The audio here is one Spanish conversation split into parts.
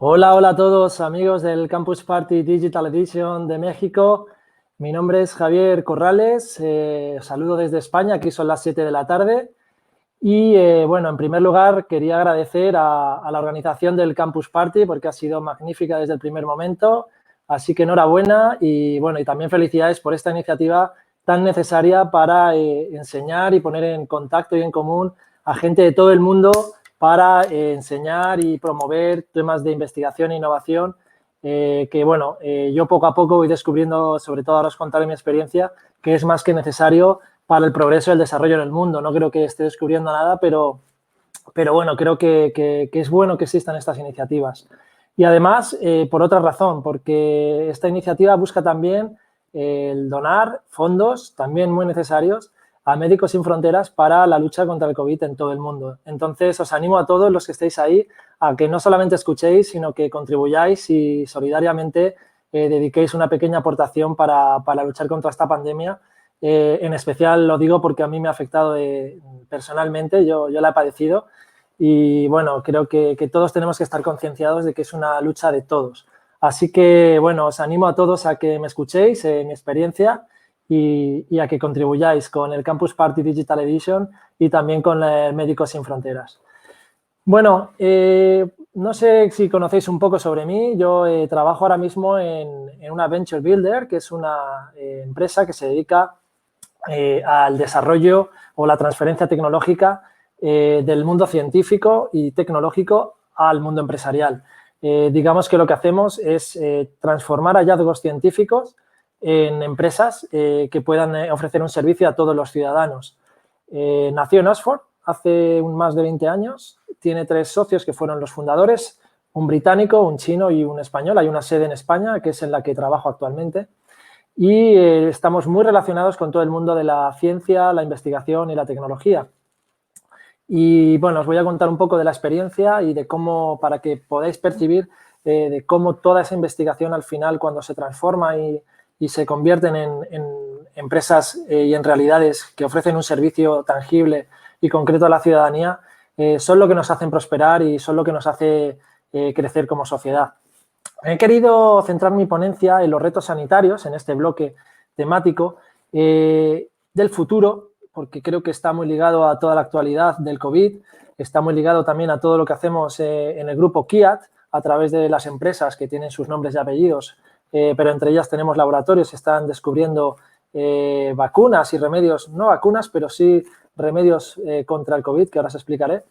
Hola, hola a todos amigos del Campus Party Digital Edition de México. Mi nombre es Javier Corrales, os saludo desde España, aquí son las 7 de la tarde. Y bueno, en primer lugar quería agradecer a la organización del Campus Party porque ha sido magnífica desde el primer momento. Así que enhorabuena y bueno, y también felicidades por esta iniciativa tan necesaria para enseñar y poner en contacto y en común a gente de todo el mundo para enseñar y promover temas de investigación e innovación que, bueno, yo poco a poco voy descubriendo, sobre todo ahora os contaré mi experiencia, que es más que necesario para el progreso y el desarrollo en el mundo. No creo que esté descubriendo nada, pero bueno, creo que es bueno que existan estas iniciativas. Y además, por otra razón, porque esta iniciativa busca también el donar fondos, también muy necesarios, a Médicos Sin Fronteras para la lucha contra el COVID en todo el mundo. Entonces, os animo a todos los que estéis ahí a que no solamente escuchéis, sino que contribuyáis y solidariamente dediquéis una pequeña aportación para luchar contra esta pandemia. En especial lo digo porque a mí me ha afectado personalmente, yo la he padecido y bueno, creo que todos tenemos que estar concienciados de que es una lucha de todos. Así que bueno, os animo a todos a que me escuchéis, mi experiencia y a que contribuyáis con el Campus Party Digital Edition y también con Médicos Sin Fronteras. Bueno, no sé si conocéis un poco sobre mí. Yo trabajo ahora mismo en una Venture Builder, que es una empresa que se dedica al desarrollo o la transferencia tecnológica del mundo científico y tecnológico al mundo empresarial. Digamos que lo que hacemos es transformar hallazgos científicos en empresas que puedan ofrecer un servicio a todos los ciudadanos. Nació en Oxford hace más de 20 años, tiene 3 socios que fueron los fundadores, un británico, un chino y un español. Hay una sede en España, que es en la que trabajo actualmente. Y estamos muy relacionados con todo el mundo de la ciencia, la investigación y la tecnología. Y bueno, os voy a contar un poco de la experiencia y de cómo, para que podáis percibir de cómo toda esa investigación al final, cuando se transforma y se convierten en empresas y en realidades que ofrecen un servicio tangible y concreto a la ciudadanía, son lo que nos hacen prosperar y son lo que nos hace crecer como sociedad. He querido centrar mi ponencia en los retos sanitarios, en este bloque temático del futuro, porque creo que está muy ligado a toda la actualidad del COVID, está muy ligado también a todo lo que hacemos en el grupo KIAT, a través de las empresas que tienen sus nombres y apellidos, pero entre ellas tenemos laboratorios que están descubriendo vacunas y remedios, no vacunas, pero sí remedios contra el COVID, que ahora os explicaré.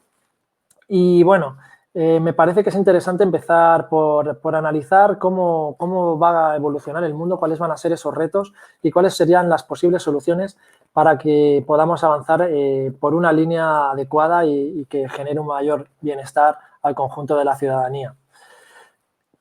Y bueno, me parece que es interesante empezar por analizar cómo va a evolucionar el mundo, cuáles van a ser esos retos y cuáles serían las posibles soluciones para que podamos avanzar por una línea adecuada y que genere un mayor bienestar al conjunto de la ciudadanía.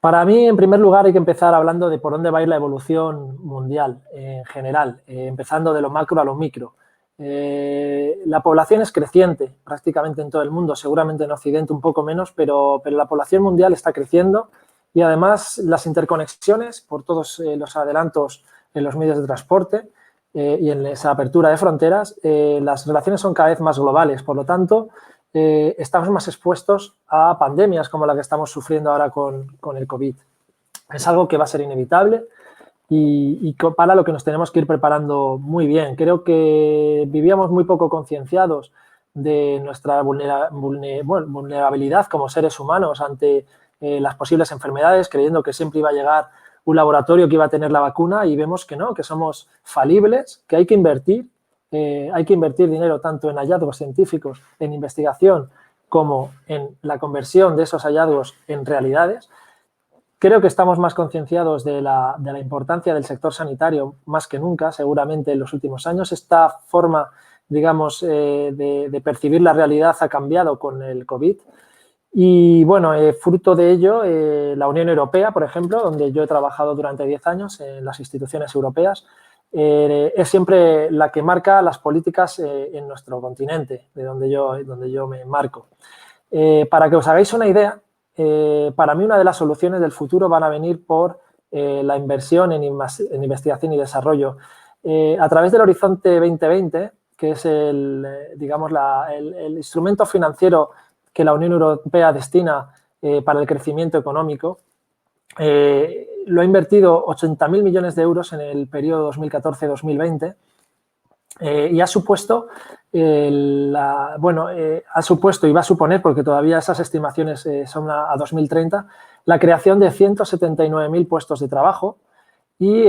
Para mí, en primer lugar, hay que empezar hablando de por dónde va a ir la evolución mundial en general, empezando de lo macro a lo micro. La población es creciente prácticamente en todo el mundo, seguramente en Occidente un poco menos, pero la población mundial está creciendo y además las interconexiones por todos los adelantos en los medios de transporte y en esa apertura de fronteras, las relaciones son cada vez más globales, por lo tanto, estamos más expuestos a pandemias como la que estamos sufriendo ahora con el COVID. Es algo que va a ser inevitable y para lo que nos tenemos que ir preparando muy bien. Creo que vivíamos muy poco concienciados de nuestra vulnerabilidad como seres humanos ante las posibles enfermedades, creyendo que siempre iba a llegar un laboratorio que iba a tener la vacuna y vemos que no, que somos falibles, que hay que invertir dinero tanto en hallazgos científicos, en investigación, como en la conversión de esos hallazgos en realidades. Creo que estamos más concienciados de la importancia del sector sanitario más que nunca, seguramente en los últimos años. Esta forma, digamos, de percibir la realidad ha cambiado con el COVID. Y bueno, fruto de ello, la Unión Europea, por ejemplo, donde yo he trabajado durante 10 años en las instituciones europeas, es siempre la que marca las políticas en nuestro continente, de donde yo me marco. Para que os hagáis una idea, para mí una de las soluciones del futuro van a venir por la inversión en investigación y desarrollo. A través del Horizonte 2020, que es digamos, el instrumento financiero que la Unión Europea destina para el crecimiento económico, lo ha invertido 80.000 millones de euros en el periodo 2014-2020 y ha supuesto, ha supuesto y va a suponer, porque todavía esas estimaciones son a 2030, la creación de 179.000 puestos de trabajo y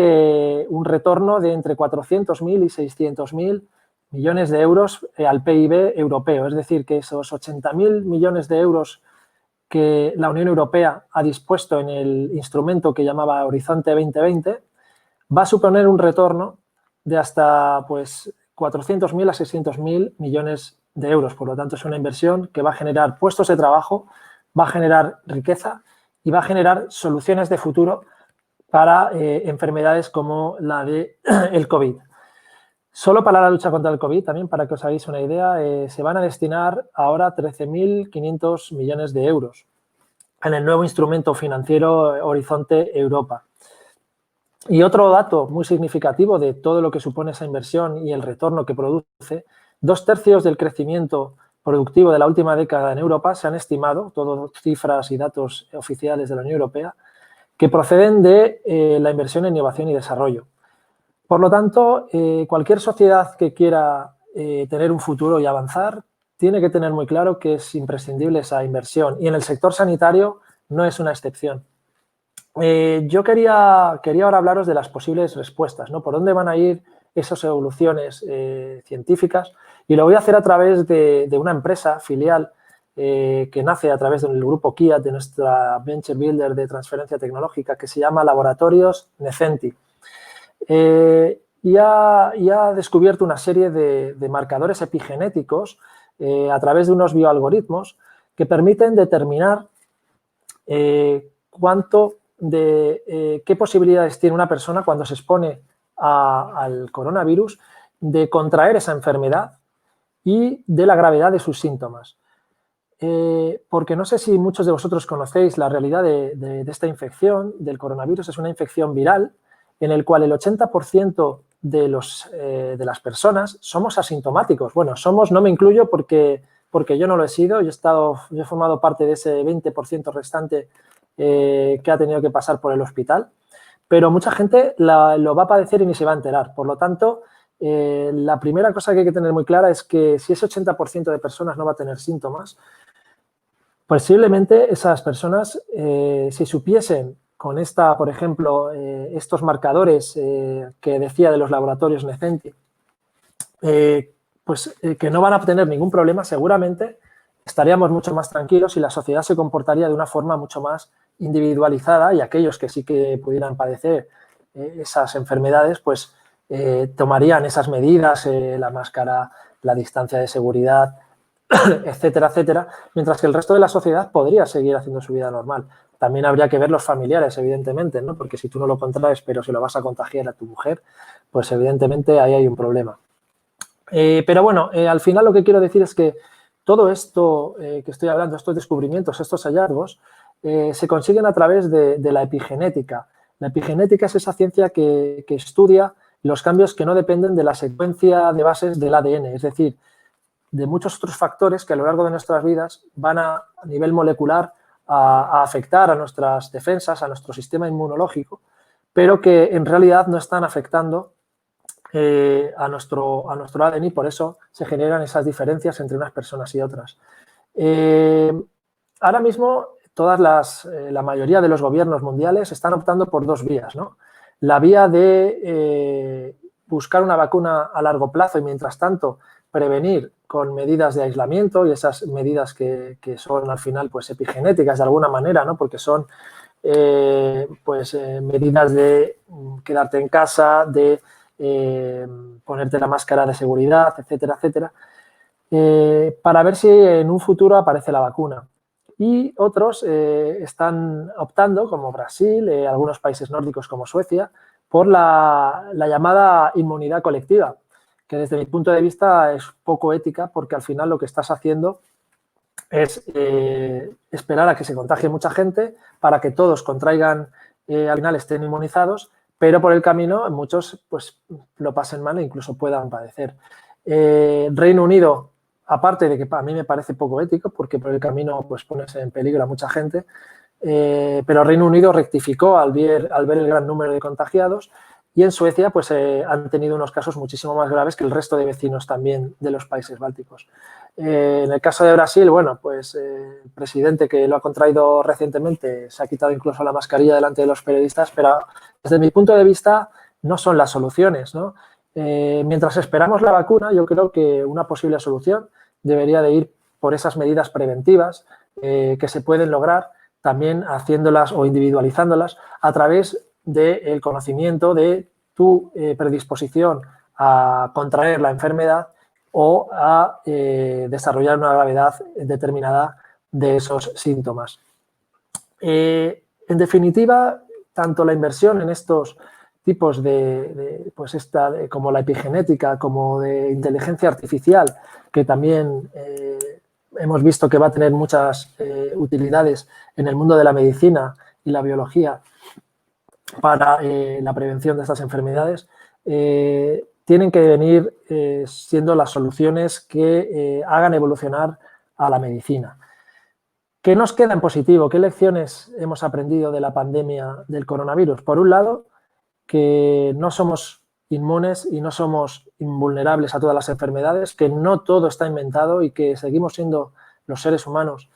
un retorno de entre 400.000 y 600.000 millones de euros al PIB europeo. Es decir, que esos 80.000 millones de euros que la Unión Europea ha dispuesto en el instrumento que llamaba Horizonte 2020 va a suponer un retorno de hasta 400.000 a 600.000 millones de euros. Por lo tanto, es una inversión que va a generar puestos de trabajo, va a generar riqueza y va a generar soluciones de futuro para enfermedades como la del COVID. Solo para la lucha contra el COVID, también para que os hagáis una idea, se van a destinar ahora 13.500 millones de euros en el nuevo instrumento financiero Horizonte Europa. Y otro dato muy significativo de todo lo que supone esa inversión y el retorno que produce, 2/3 del crecimiento productivo de la última década en Europa se han estimado, todas cifras y datos oficiales de la Unión Europea, que proceden de la inversión en innovación y desarrollo. Por lo tanto, cualquier sociedad que quiera tener un futuro y avanzar tiene que tener muy claro que es imprescindible esa inversión y en el sector sanitario no es una excepción. Yo quería ahora hablaros de las posibles respuestas, ¿no? Por dónde van a ir esas evoluciones científicas y lo voy a hacer a través de una empresa filial que nace a través del grupo KIAT, de nuestra Venture Builder de transferencia tecnológica, que se llama Laboratorios Necenti. Y ha descubierto una serie de marcadores epigenéticos a través de unos bioalgoritmos que permiten determinar qué posibilidades tiene una persona cuando se expone al coronavirus de contraer esa enfermedad y de la gravedad de sus síntomas. Porque no sé si muchos de vosotros conocéis la realidad de esta infección, del coronavirus. Es una infección viral en el cual el 80% de las personas somos asintomáticos. Bueno, no me incluyo porque yo no lo he sido, yo he formado parte de ese 20% restante que ha tenido que pasar por el hospital, pero mucha gente lo va a padecer y ni se va a enterar. Por lo tanto, la primera cosa que hay que tener muy clara es que si ese 80% de personas no va a tener síntomas, posiblemente esas personas, si supiesen con por ejemplo, estos marcadores que decía de los laboratorios Necenti, que no van a tener ningún problema, seguramente estaríamos mucho más tranquilos y la sociedad se comportaría de una forma mucho más individualizada y aquellos que sí que pudieran padecer esas enfermedades, pues tomarían esas medidas, la máscara, la distancia de seguridad, etcétera, etcétera, mientras que el resto de la sociedad podría seguir haciendo su vida normal. También habría que ver los familiares, evidentemente, ¿no? Porque si tú no lo contraes, pero se lo vas a contagiar a tu mujer, pues evidentemente ahí hay un problema. Pero bueno, al final lo que quiero decir es que todo esto que estoy hablando, estos descubrimientos, estos hallazgos, se consiguen a través de la epigenética. La epigenética es esa ciencia que estudia los cambios que no dependen de la secuencia de bases del ADN, es decir, de muchos otros factores que a lo largo de nuestras vidas van a nivel molecular a afectar a nuestras defensas, a nuestro sistema inmunológico, pero que en realidad no están afectando a nuestro ADN y por eso se generan esas diferencias entre unas personas y otras. Ahora mismo la mayoría de los gobiernos mundiales están optando por dos vías, ¿no? La vía de buscar una vacuna a largo plazo y mientras tanto prevenir con medidas de aislamiento y esas medidas que son al final pues epigenéticas de alguna manera, ¿no? Porque son medidas de quedarte en casa, de ponerte la máscara de seguridad, etcétera, etcétera, para ver si en un futuro aparece la vacuna. Y otros están optando, como Brasil, algunos países nórdicos como Suecia, por la llamada inmunidad colectiva, que desde mi punto de vista es poco ética, porque al final lo que estás haciendo es esperar a que se contagie mucha gente para que todos contraigan, al final estén inmunizados, pero por el camino muchos pues lo pasen mal e incluso puedan padecer. Reino Unido, aparte de que a mí me parece poco ético, porque por el camino pues pones en peligro a mucha gente, pero Reino Unido rectificó al ver el gran número de contagiados, y en Suecia pues han tenido unos casos muchísimo más graves que el resto de vecinos también de los países bálticos. En el caso de Brasil, bueno, pues el presidente que lo ha contraído recientemente se ha quitado incluso la mascarilla delante de los periodistas, pero desde mi punto de vista no son las soluciones, ¿no? Mientras esperamos la vacuna, yo creo que una posible solución debería de ir por esas medidas preventivas que se pueden lograr también haciéndolas o individualizándolas a través del conocimiento de tu predisposición a contraer la enfermedad o a desarrollar una gravedad determinada de esos síntomas. En definitiva, tanto la inversión en estos tipos como la epigenética, como de inteligencia artificial, que también hemos visto que va a tener muchas utilidades en el mundo de la medicina y la biología para la prevención de estas enfermedades, tienen que venir siendo las soluciones que hagan evolucionar a la medicina. ¿Qué nos queda en positivo? ¿Qué lecciones hemos aprendido de la pandemia del coronavirus? Por un lado, que no somos inmunes y no somos invulnerables a todas las enfermedades, que no todo está inventado y que seguimos siendo los seres humanos,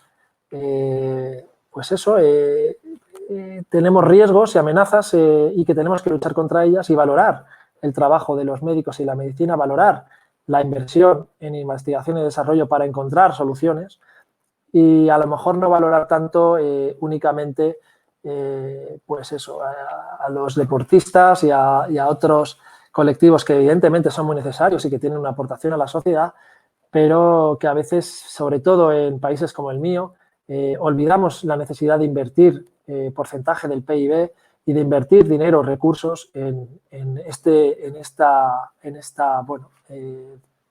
tenemos riesgos y amenazas y que tenemos que luchar contra ellas y valorar el trabajo de los médicos y la medicina, valorar la inversión en investigación y desarrollo para encontrar soluciones y a lo mejor no valorar tanto únicamente a los deportistas y a otros colectivos que evidentemente son muy necesarios y que tienen una aportación a la sociedad, pero que a veces, sobre todo en países como el mío, olvidamos la necesidad de invertir porcentaje del PIB y de invertir dinero, recursos en esta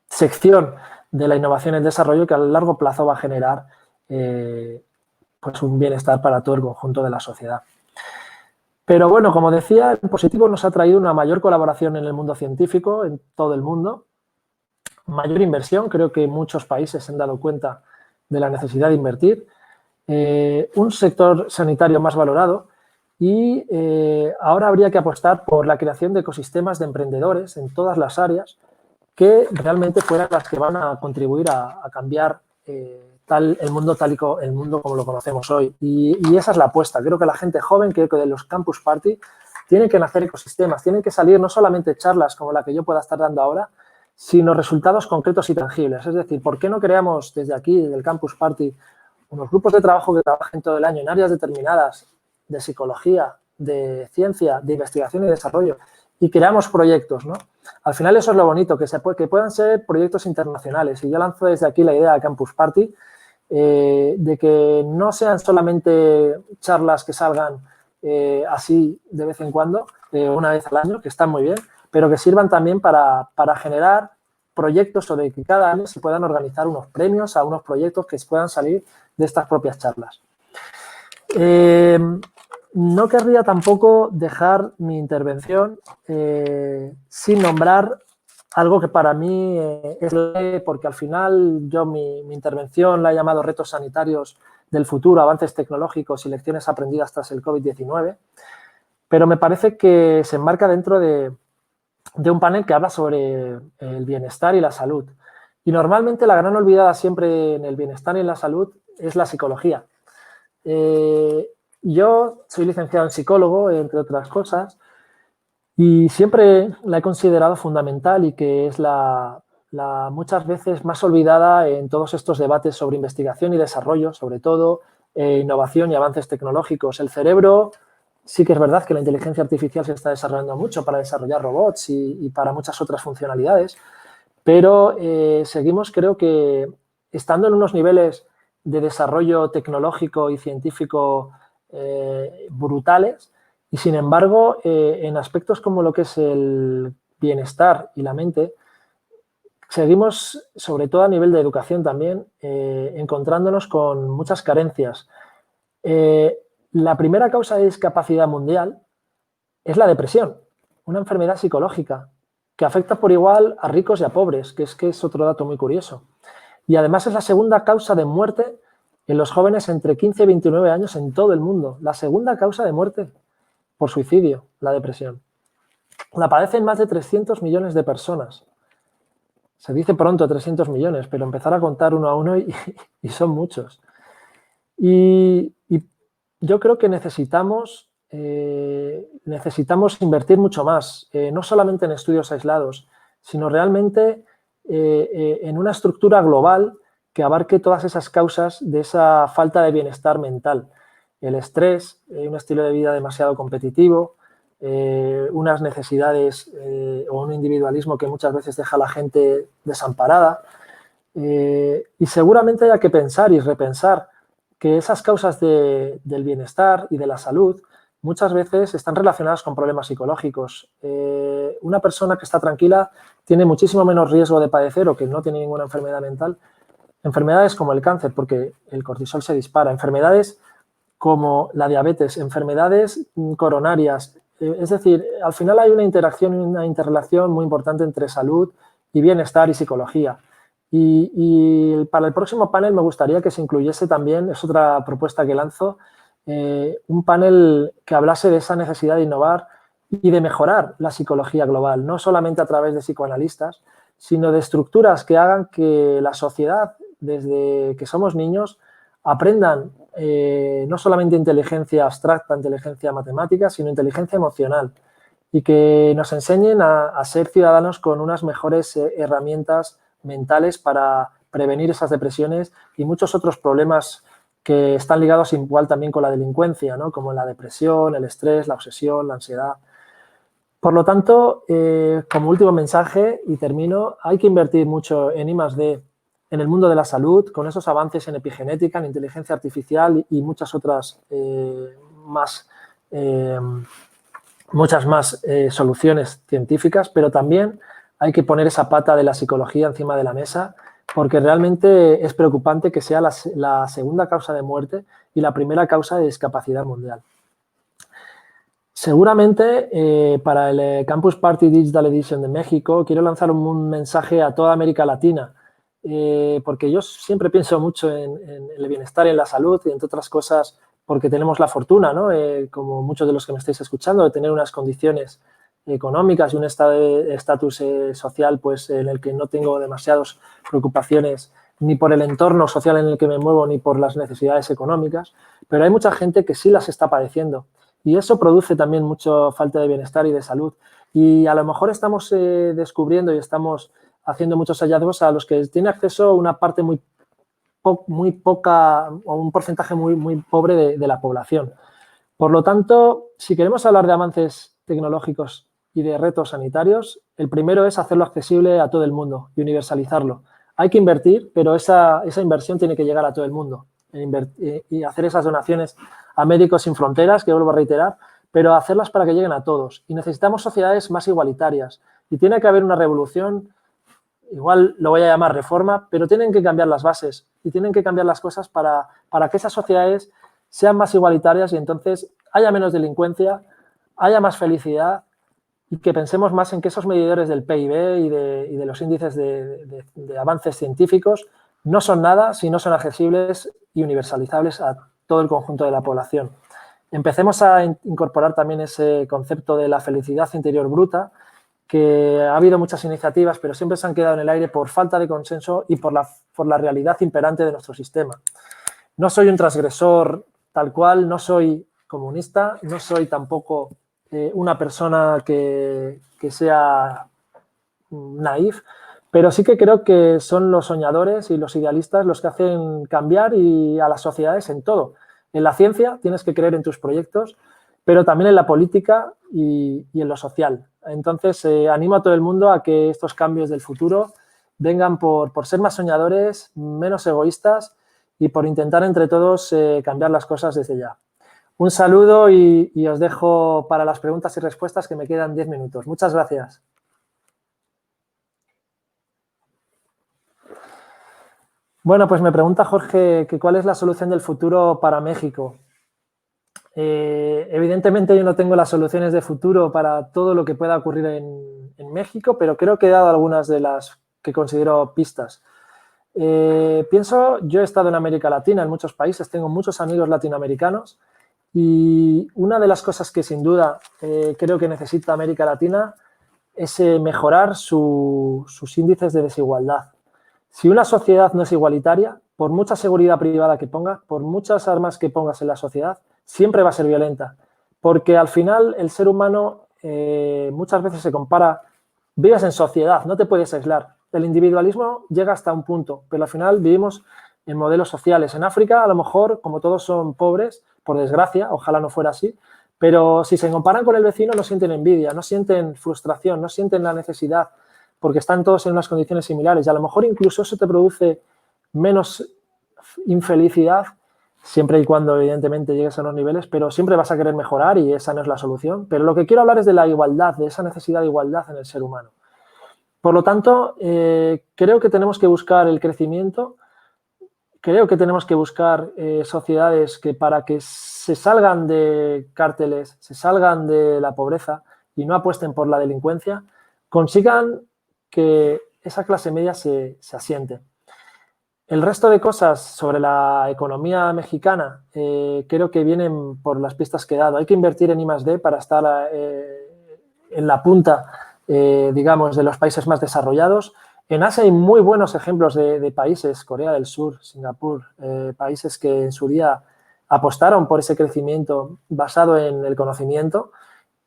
sección de la innovación y el desarrollo que a largo plazo va a generar un bienestar para todo el conjunto de la sociedad. Pero bueno, como decía, en positivo nos ha traído una mayor colaboración en el mundo científico, en todo el mundo, mayor inversión, creo que muchos países se han dado cuenta de la necesidad de invertir, un sector sanitario más valorado y ahora habría que apostar por la creación de ecosistemas de emprendedores en todas las áreas que realmente fueran las que van a contribuir a cambiar el mundo como lo conocemos hoy. Y esa es la apuesta. Creo que la gente joven, creo que de los Campus Party, tienen que nacer ecosistemas, tienen que salir no solamente charlas como la que yo pueda estar dando ahora, sino resultados concretos y tangibles. Es decir, ¿por qué no creamos desde aquí, desde el Campus Party, unos grupos de trabajo que trabajen todo el año en áreas determinadas de psicología, de ciencia, de investigación y desarrollo y creamos proyectos, ¿no? Al final eso es lo bonito, que puedan ser proyectos internacionales y yo lanzo desde aquí la idea de Campus Party de que no sean solamente charlas que salgan así de vez en cuando, una vez al año, que están muy bien, pero que sirvan también para generar proyectos o de que cada año se puedan organizar unos premios a unos proyectos que puedan salir de estas propias charlas. No querría tampoco dejar mi intervención sin nombrar algo que para mí es porque al final yo mi intervención la he llamado Retos sanitarios del futuro, avances tecnológicos y lecciones aprendidas tras el COVID-19, pero me parece que se enmarca dentro de un panel que habla sobre el bienestar y la salud. Y normalmente la gran olvidada siempre en el bienestar y en la salud es la psicología. Yo soy licenciado en psicólogo, entre otras cosas, y siempre la he considerado fundamental y que es la muchas veces más olvidada en todos estos debates sobre investigación y desarrollo, sobre todo innovación y avances tecnológicos. El cerebro, sí que es verdad que la inteligencia artificial se está desarrollando mucho para desarrollar robots y para muchas otras funcionalidades, pero seguimos, creo que, estando en unos niveles de desarrollo tecnológico y científico brutales, y sin embargo, en aspectos como lo que es el bienestar y la mente, seguimos, sobre todo a nivel de educación también, encontrándonos con muchas carencias. La primera causa de discapacidad mundial es la depresión, una enfermedad psicológica que afecta por igual a ricos y a pobres, que es otro dato muy curioso. Y además es la segunda causa de muerte en los jóvenes entre 15 y 29 años en todo el mundo. La segunda causa de muerte por suicidio, la depresión. La padecen más de 300 millones de personas. Se dice pronto 300 millones, pero empezar a contar uno a uno y son muchos. Y yo creo que necesitamos invertir mucho más, no solamente en estudios aislados, sino realmente en una estructura global que abarque todas esas causas de esa falta de bienestar mental. El estrés, un estilo de vida demasiado competitivo, unas necesidades o un individualismo que muchas veces deja a la gente desamparada. Y seguramente hay que pensar y repensar que esas causas del bienestar y de la salud muchas veces están relacionadas con problemas psicológicos. Una persona que está tranquila tiene muchísimo menos riesgo de padecer o que no tiene ninguna enfermedad mental. Enfermedades como el cáncer, porque el cortisol se dispara. Enfermedades como la diabetes, enfermedades coronarias. Es decir, al final hay una interacción y una interrelación muy importante entre salud y bienestar y psicología. Y para el próximo panel me gustaría que se incluyese también, es otra propuesta que lanzo, un panel que hablase de esa necesidad de innovar y de mejorar la psicología global, no solamente a través de psicoanalistas, sino de estructuras que hagan que la sociedad, desde que somos niños, aprendan no solamente inteligencia abstracta, inteligencia matemática, sino inteligencia emocional y que nos enseñen a ser ciudadanos con unas mejores herramientas mentales para prevenir esas depresiones y muchos otros problemas que están ligados igual también con la delincuencia, ¿no? Como la depresión, el estrés, la obsesión, la ansiedad. Por lo tanto, como último mensaje, y termino, hay que invertir mucho en I+D en el mundo de la salud, con esos avances en epigenética, en inteligencia artificial y muchas otras muchas más soluciones científicas, pero también hay que poner esa pata de la psicología encima de la mesa, porque realmente es preocupante que sea la segunda causa de muerte y la primera causa de discapacidad mundial. Seguramente para el Campus Party Digital Edition de México quiero lanzar un mensaje a toda América Latina, porque yo siempre pienso mucho en el bienestar y en la salud y entre otras cosas porque tenemos la fortuna, ¿no? Como muchos de los que me estáis escuchando, de tener unas condiciones económicas y un estatus social pues, en el que no tengo demasiadas preocupaciones ni por el entorno social en el que me muevo ni por las necesidades económicas, pero hay mucha gente que sí las está padeciendo y eso produce también mucha falta de bienestar y de salud y a lo mejor estamos descubriendo y estamos haciendo muchos hallazgos a los que tiene acceso una parte muy poca o un porcentaje muy pobre de la población. Por lo tanto, si queremos hablar de avances tecnológicos y de retos sanitarios, el primero es hacerlo accesible a todo el mundo y universalizarlo. Hay que invertir, pero esa inversión tiene que llegar a todo el mundo y hacer esas donaciones a Médicos Sin Fronteras, que vuelvo a reiterar, pero hacerlas para que lleguen a todos. Y necesitamos sociedades más igualitarias y tiene que haber una revolución. Igual lo voy a llamar reforma, pero tienen que cambiar las bases y tienen que cambiar las cosas para que esas sociedades sean más igualitarias y entonces haya menos delincuencia, haya más felicidad y que pensemos más en que esos medidores del PIB y de los índices de avances científicos no son nada si no son accesibles y universalizables a todo el conjunto de la población. Empecemos a incorporar también ese concepto de la felicidad interior bruta, que ha habido muchas iniciativas, pero siempre se han quedado en el aire por falta de consenso y por la realidad imperante de nuestro sistema. No soy un transgresor tal cual, no soy comunista, no soy tampoco una persona que sea naif, pero sí que creo que son los soñadores y los idealistas los que hacen cambiar a las sociedades en todo. En la ciencia tienes que creer en tus proyectos, pero también en la política y en lo social. Entonces, animo a todo el mundo a que estos cambios del futuro vengan por ser más soñadores, menos egoístas y por intentar entre todos cambiar las cosas desde ya. Un saludo y os dejo para las preguntas y respuestas, que me quedan 10 minutos. Muchas gracias. Bueno, pues me pregunta Jorge que cuál es la solución del futuro para México. Evidentemente yo no tengo las soluciones de futuro para todo lo que pueda ocurrir en México, pero creo que he dado algunas de las que considero pistas. Yo he estado en América Latina, en muchos países, tengo muchos amigos latinoamericanos y una de las cosas que sin duda creo que necesita América Latina es mejorar sus índices de desigualdad. Si una sociedad no es igualitaria, por mucha seguridad privada que pongas, por muchas armas que pongas en la sociedad, siempre va a ser violenta, porque al final el ser humano muchas veces se compara, vives en sociedad, no te puedes aislar. El individualismo llega hasta un punto, pero al final vivimos en modelos sociales. En África, a lo mejor, como todos son pobres, por desgracia, ojalá no fuera así, pero si se comparan con el vecino no sienten envidia, no sienten frustración, no sienten la necesidad, porque están todos en unas condiciones similares y a lo mejor incluso eso te produce menos infelicidad, siempre y cuando evidentemente llegues a unos niveles, pero siempre vas a querer mejorar y esa no es la solución. Pero lo que quiero hablar es de la igualdad, de esa necesidad de igualdad en el ser humano. Por lo tanto, creo que tenemos que buscar el crecimiento, creo que tenemos que buscar sociedades que para que se salgan de cárteles, se salgan de la pobreza y no apuesten por la delincuencia, consigan que esa clase media se asiente. El resto de cosas sobre la economía mexicana creo que vienen por las pistas que he dado. Hay que invertir en I+D para estar en la punta, digamos, de los países más desarrollados. En Asia hay muy buenos ejemplos de países, Corea del Sur, Singapur, países que en su día apostaron por ese crecimiento basado en el conocimiento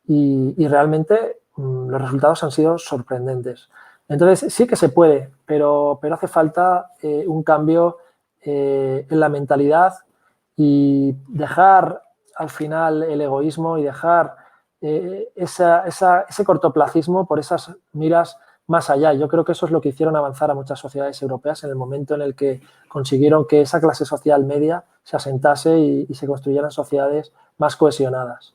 y realmente los resultados han sido sorprendentes. Entonces, sí que se puede, pero hace falta un cambio en la mentalidad y dejar al final el egoísmo y dejar ese cortoplacismo por esas miras más allá. Yo creo que eso es lo que hicieron avanzar a muchas sociedades europeas en el momento en el que consiguieron que esa clase social media se asentase y se construyeran sociedades más cohesionadas.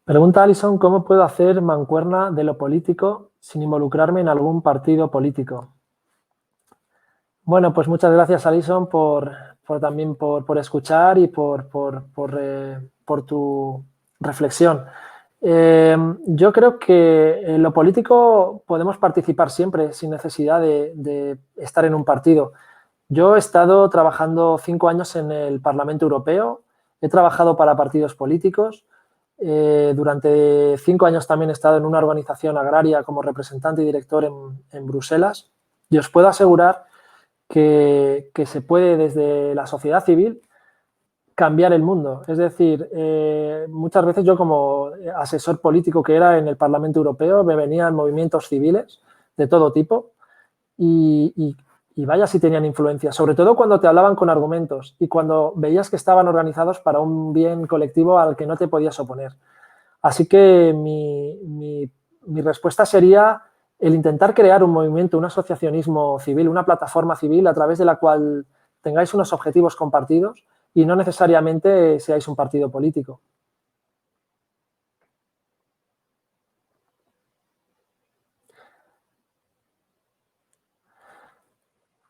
Pregunta Alison, ¿cómo puedo hacer mancuerna de lo político sin involucrarme en algún partido político? Bueno, pues muchas gracias, Alison, también por escuchar y por tu reflexión. Yo creo que en lo político podemos participar siempre sin necesidad de estar en un partido. Yo he estado trabajando 5 años en el Parlamento Europeo, he trabajado para partidos políticos. Durante 5 años también he estado en una organización agraria como representante y director en Bruselas y os puedo asegurar que se puede desde la sociedad civil cambiar el mundo. Es decir, muchas veces yo como asesor político que era en el Parlamento Europeo me venían movimientos civiles de todo tipo y vaya si tenían influencia, sobre todo cuando te hablaban con argumentos y cuando veías que estaban organizados para un bien colectivo al que no te podías oponer. Así que mi respuesta sería el intentar crear un movimiento, un asociacionismo civil, una plataforma civil a través de la cual tengáis unos objetivos compartidos y no necesariamente seáis un partido político.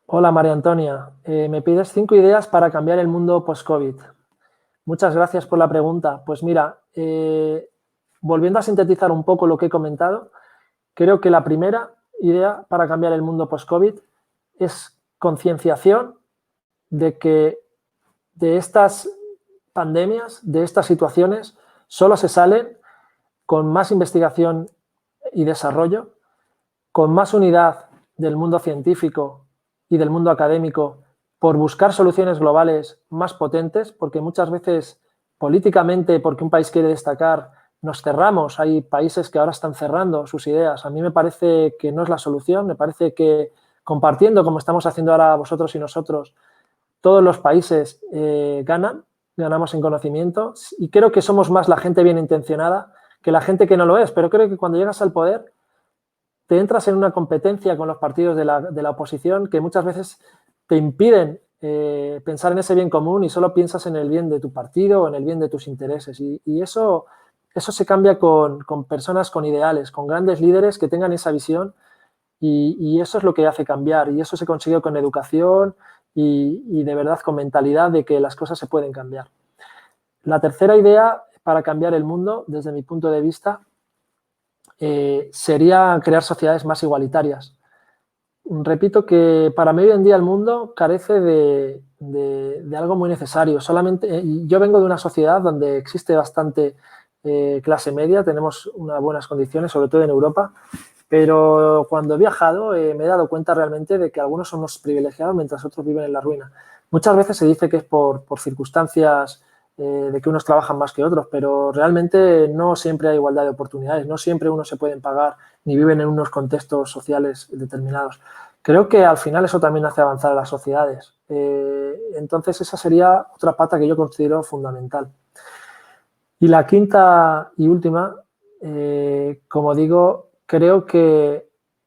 Hola María Antonia, me pides 5 ideas para cambiar el mundo post-COVID. Muchas gracias por la pregunta. Pues mira, volviendo a sintetizar un poco lo que he comentado, creo que la primera idea para cambiar el mundo post-COVID es concienciación de que de estas pandemias, de estas situaciones, solo se salen con más investigación y desarrollo, con más unidad del mundo científico y del mundo académico por buscar soluciones globales más potentes, porque muchas veces políticamente, porque un país quiere destacar, nos cerramos. Hay países que ahora están cerrando sus ideas. A mí me parece que no es la solución, me parece que compartiendo, como estamos haciendo ahora vosotros y nosotros, todos los países ganamos en conocimiento, y creo que somos más la gente bien intencionada que la gente que no lo es, pero creo que cuando llegas al poder te entras en una competencia con los partidos de la oposición que muchas veces te impiden pensar en ese bien común y solo piensas en el bien de tu partido o en el bien de tus intereses. Y eso se cambia con personas con ideales, con grandes líderes que tengan esa visión, y eso es lo que hace cambiar, y eso se consigue con educación y de verdad con mentalidad de que las cosas se pueden cambiar. La tercera idea para cambiar el mundo, desde mi punto de vista, sería crear sociedades más igualitarias. Repito que para mí hoy en día el mundo carece de algo muy necesario. Yo vengo de una sociedad donde existe bastante clase media, tenemos unas buenas condiciones, sobre todo en Europa, pero cuando he viajado me he dado cuenta realmente de que algunos son los privilegiados mientras otros viven en la ruina. Muchas veces se dice que es por circunstancias de que unos trabajan más que otros, pero realmente no siempre hay igualdad de oportunidades, no siempre unos se pueden pagar ni viven en unos contextos sociales determinados. Creo que al final eso también hace avanzar a las sociedades. Entonces esa sería otra pata que yo considero fundamental. Y la quinta y última, como digo, creo que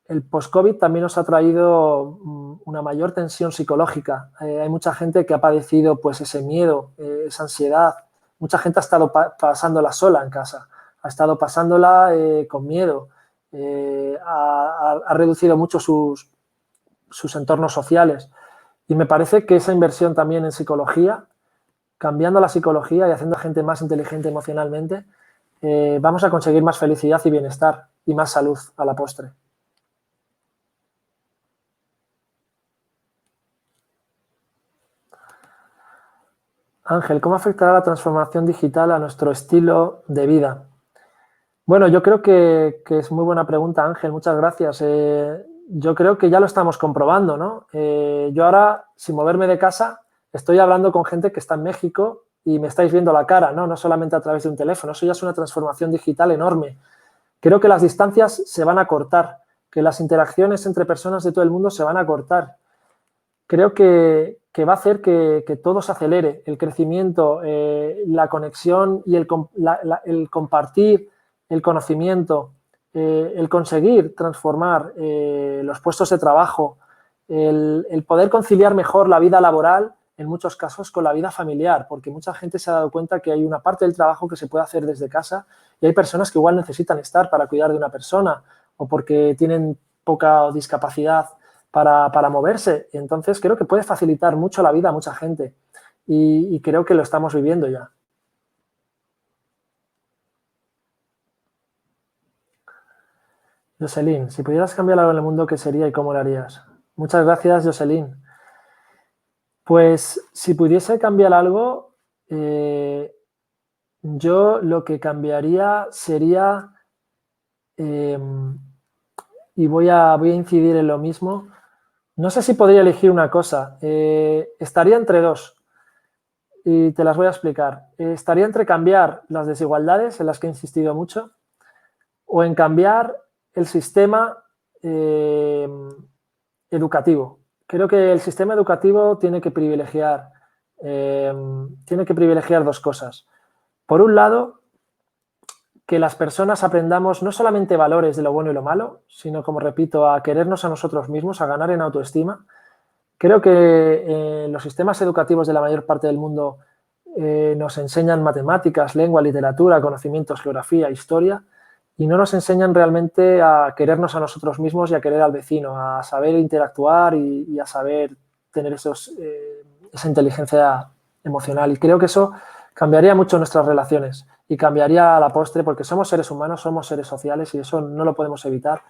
el post-COVID también nos ha traído una mayor tensión psicológica. Hay mucha gente que ha padecido pues, ese miedo, esa ansiedad. Mucha gente ha estado pasándola sola en casa, ha estado pasándola con miedo, ha reducido mucho sus entornos sociales. Y me parece que esa inversión también en psicología, cambiando la psicología y haciendo a gente más inteligente emocionalmente, vamos a conseguir más felicidad y bienestar y más salud a la postre. Ángel, ¿cómo afectará la transformación digital a nuestro estilo de vida? Bueno, yo creo que es muy buena pregunta, Ángel, muchas gracias. Yo creo que ya lo estamos comprobando, ¿no? Yo ahora, sin moverme de casa, estoy hablando con gente que está en México y me estáis viendo la cara, ¿no? No solamente a través de un teléfono. Eso ya es una transformación digital enorme. Creo que las distancias se van a cortar, que las interacciones entre personas de todo el mundo se van a cortar. Creo que va a hacer que todo se acelere, el crecimiento, la conexión y el compartir el conocimiento, el conseguir transformar los puestos de trabajo, el poder conciliar mejor la vida laboral, en muchos casos, con la vida familiar, porque mucha gente se ha dado cuenta que hay una parte del trabajo que se puede hacer desde casa y hay personas que igual necesitan estar para cuidar de una persona o porque tienen poca discapacidad para moverse. Entonces, creo que puede facilitar mucho la vida a mucha gente y creo que lo estamos viviendo ya. Jocelyn, si pudieras cambiar algo en el mundo, ¿qué sería y cómo lo harías? Muchas gracias, Jocelyn. Pues si pudiese cambiar algo, yo lo que cambiaría sería, y voy a incidir en lo mismo, no sé si podría elegir una cosa, estaría entre dos y te las voy a explicar. Estaría entre cambiar las desigualdades, en las que he insistido mucho, o en cambiar el sistema educativo. Creo que el sistema educativo tiene que privilegiar dos cosas. Por un lado, que las personas aprendamos no solamente valores de lo bueno y lo malo, sino, como repito, a querernos a nosotros mismos, a ganar en autoestima. Creo que los sistemas educativos de la mayor parte del mundo nos enseñan matemáticas, lengua, literatura, conocimientos, geografía, historia, y no nos enseñan realmente a querernos a nosotros mismos y a querer al vecino, a saber interactuar y a saber tener esa inteligencia emocional. Y creo que eso cambiaría mucho nuestras relaciones y cambiaría a la postre, porque somos seres humanos, somos seres sociales y eso no lo podemos evitar.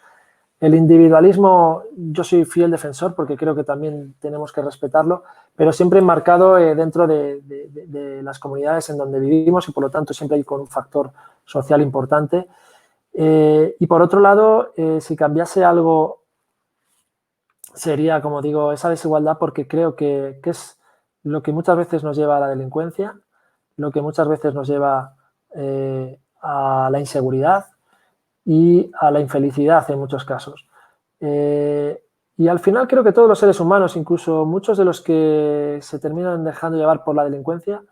El individualismo, yo soy fiel defensor porque creo que también tenemos que respetarlo, pero siempre enmarcado dentro de las comunidades en donde vivimos y por lo tanto siempre hay con un factor social importante. Y por otro lado, si cambiase algo, sería, como digo, esa desigualdad, porque creo que es lo que muchas veces nos lleva a la delincuencia, lo que muchas veces nos lleva a la inseguridad y a la infelicidad en muchos casos. Y Y al final creo que todos los seres humanos, incluso muchos de los que se terminan dejando llevar por la delincuencia,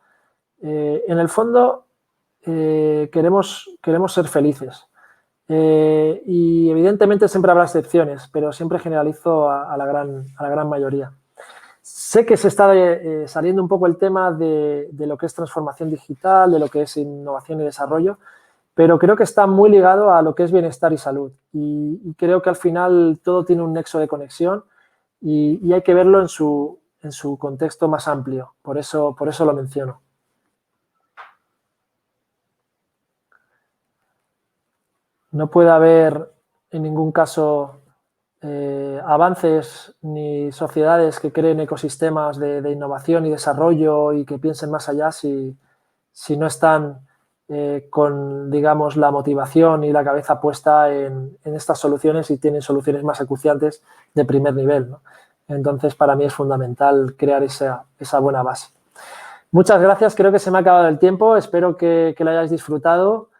en el fondo queremos ser felices. Y evidentemente siempre habrá excepciones, pero siempre generalizo a la gran mayoría. Sé que se está saliendo un poco el tema de lo que es transformación digital, de lo que es innovación y desarrollo, pero creo que está muy ligado a lo que es bienestar y salud. Y creo que al final todo tiene un nexo de conexión y hay que verlo en su contexto más amplio. Por eso lo menciono. No puede haber en ningún caso avances ni sociedades que creen ecosistemas de innovación y desarrollo y que piensen más allá si no están con, digamos, la motivación y la cabeza puesta en estas soluciones y tienen soluciones más acuciantes de primer nivel, ¿no? Entonces, para mí es fundamental crear esa buena base. Muchas gracias, creo que se me ha acabado el tiempo, espero que lo hayáis disfrutado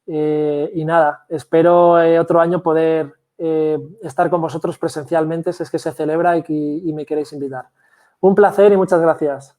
y nada, espero otro año poder estar con vosotros presencialmente si es que se celebra y me queréis invitar. Un placer y muchas gracias.